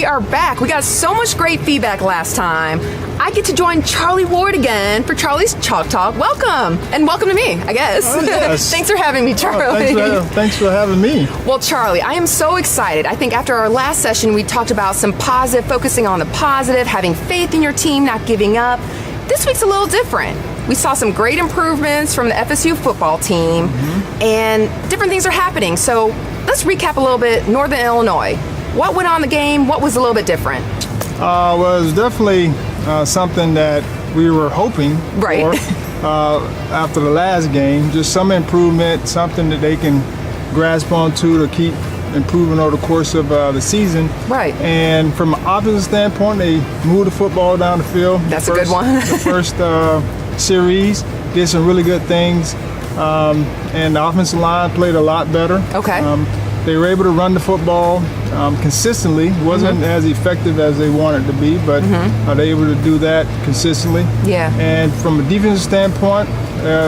we are back. We got so much great feedback last time. I get to join Charlie Ward again for Charlie's Chalk Talk. Welcome. And welcome to me, I guess. Oh, yes. Thanks for having me, Charlie. Thanks for having me. Well, Charlie, I am so excited. I think after our last session, we talked about some positive, focusing on the positive, having faith in your team, not giving up. This week's a little different. We saw some great improvements from the FSU football team, and different things are happening. So let's recap a little bit. Northern Illinois. What went on in the game? What was a little bit different? Well, it was definitely something that we were hoping for after the last game. Just some improvement, something that they can grasp onto to keep improving over the course of the season. Right. And from an offensive standpoint, they moved the football down the field. That's a good one. The first series did some really good things. And the offensive line played a lot better. Okay. They were able to run the football consistently. It wasn't as effective as they wanted to be, but they were able to do that consistently. Yeah. And from a defensive standpoint,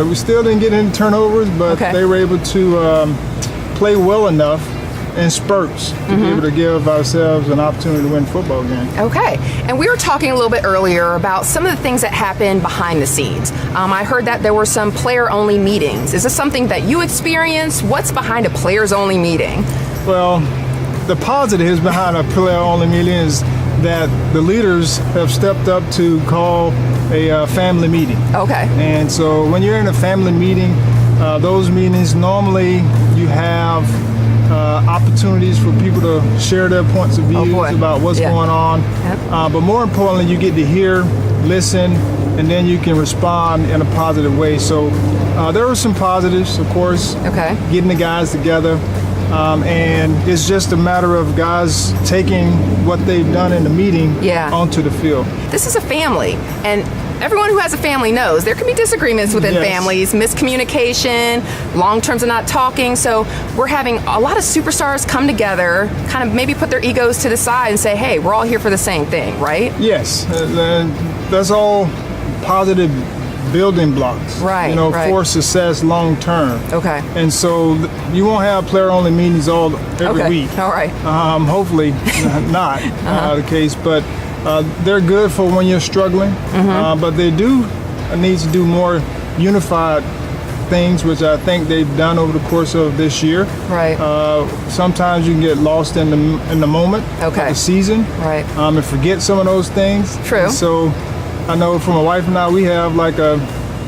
we still didn't get any turnovers, but they were able to play well enough in spurts to be able to give ourselves an opportunity to win a football game. Okay. And we were talking a little bit earlier about some of the things that happen behind the scenes. I heard that there were some player-only meetings. Is this something that you experienced? What's behind a players-only meeting? Well, the positives behind a player-only meeting is that the leaders have stepped up to call a family meeting. Okay. And so when you're in a family meeting, those meetings normally you have opportunities for people to share their points of views about what's going on. But more importantly, you get to hear, listen, and then you can respond in a positive way. So there were some positives, of course, getting the guys together. And it's just a matter of guys taking what they've done in the meeting onto the field. This is a family, and everyone who has a family knows there can be disagreements within families, miscommunication, long terms of not talking. So we're having a lot of superstars come together, kind of maybe put their egos to the side and say, hey, we're all here for the same thing, right? Yes, that's all positive building blocks, for success long term. Okay. And so you won't have player-only meetings every week. All right. Hopefully not the case, but they're good for when you're struggling. But they do need to do more unified things, which I think they've done over the course of this year. Right. Sometimes you can get lost in the moment of the season. Right. And forget some of those things. True. And so I know for my wife and I, we have like a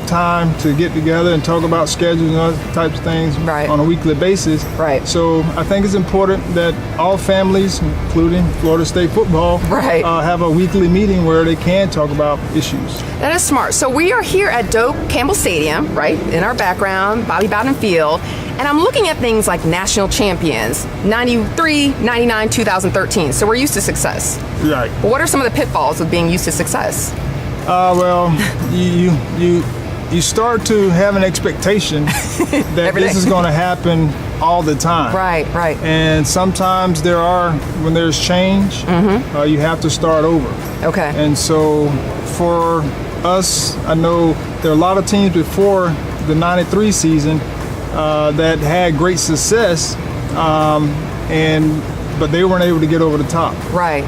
time to get together and talk about schedules and other types of things on a weekly basis. Right. So I think it's important that all families, including Florida State football, have a weekly meeting where they can talk about issues. That is smart. So we are here at Doak Campbell Stadium, right, in our background, Bobby Bowden Field, and I'm looking at things like national champions, 93, 99, 2013. So we're used to success. Right. But what are some of the pitfalls of being used to success? Well, you start to have an expectation that this is going to happen all the time. Right. And sometimes when there's change, you have to start over. Okay. And so for us, I know there are a lot of teams before the 93 season that had great success, but they weren't able to get over the top. Right.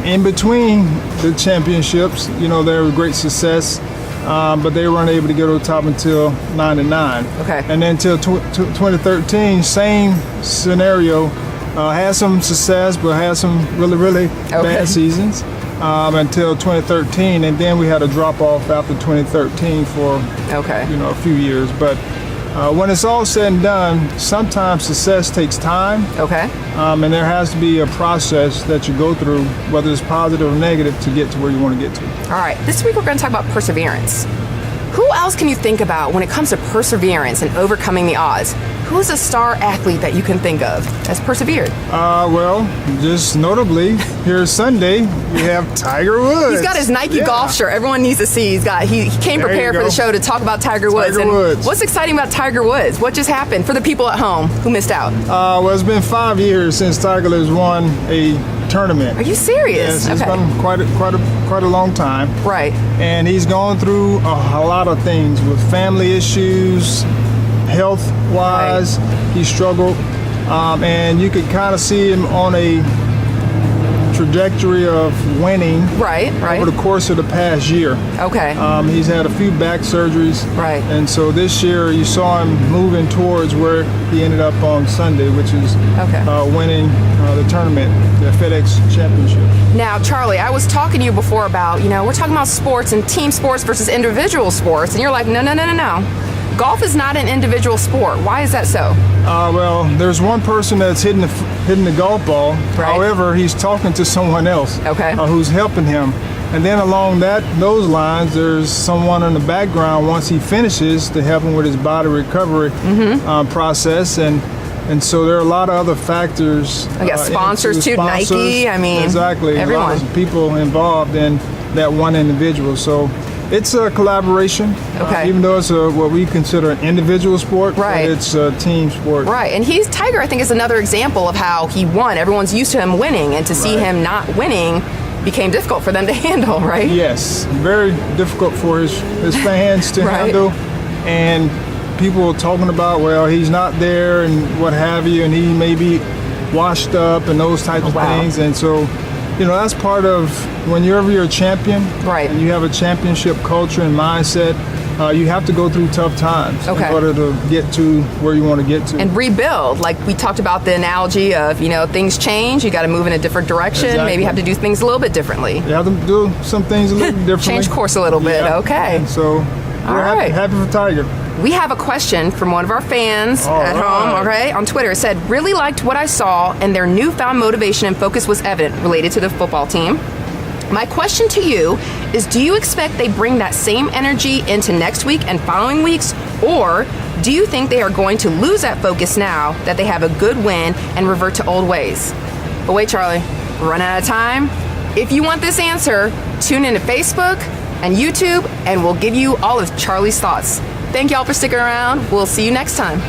In between the championships, there was great success, but they weren't able to get over the top until 99. Okay. And then until 2013, same scenario, had some success, but had some really, really bad seasons until 2013. And then we had a drop off after 2013 for a few years. But when it's all said and done, sometimes success takes time. Okay. And there has to be a process that you go through, whether it's positive or negative, to get to where you want to get to. All right. This week we're going to talk about perseverance. Who else can you think about when it comes to perseverance and overcoming the odds? Who's a star athlete that you can think of that's persevered? Well, just notably, here Sunday, we have Tiger Woods. He's got his Nike golf shirt. Everyone needs to see. He came prepared for the show to talk about Tiger Woods. What's exciting about Tiger Woods? What just happened for the people at home who missed out? Well, it's been 5 years since Tiger has won a tournament. Are you serious? Yes, it's been quite a long time. Right. And he's gone through a lot of things with family issues, health-wise. He struggled, and you could kind of see him on a trajectory of winning Right. over the course of the past year. Okay. He's had a few back surgeries. Right. And so this year you saw him moving towards where he ended up on Sunday, which is winning the tournament, the FedEx Championship. Now, Charlie, I was talking to you before about, we're talking about sports and team sports versus individual sports, and you're like, no. Golf is not an individual sport. Why is that so? Well, there's one person that's hitting the golf ball. Right. However, he's talking to someone else who's helping him. And then along those lines, there's someone in the background once he finishes to help him with his body recovery process. And so there are a lot of other factors. I got sponsors too, Nike. Exactly. Everyone. A lot of people involved in that one individual. So it's a collaboration. Even though it's what we consider an individual sport, but it's a team sport. Right. And Tiger, I think, is another example of how he won. Everyone's used to him winning, and to see him not winning became difficult for them to handle, right? Yes, very difficult for his fans to handle. And people talking about, well, he's not there and what have you, and he may be washed up and those types of things. And so, that's part of whenever you're a champion and you have a championship culture and mindset, you have to go through tough times in order to get to where you want to get to. And rebuild. Like we talked about the analogy of, things change, you got to move in a different direction, maybe have to do things a little bit differently. You have to do some things a little differently. Change course a little bit, And so we're happy for Tiger. We have a question from one of our fans at home, on Twitter. It said, really liked what I saw, and their newfound motivation and focus was evident related to the football team. My question to you is, do you expect they bring that same energy into next week and following weeks, or do you think they are going to lose that focus now that they have a good win and revert to old ways? But wait, Charlie, we're running out of time. If you want this answer, tune into Facebook and YouTube, and we'll give you all of Charlie's thoughts. Thank y'all for sticking around. We'll see you next time.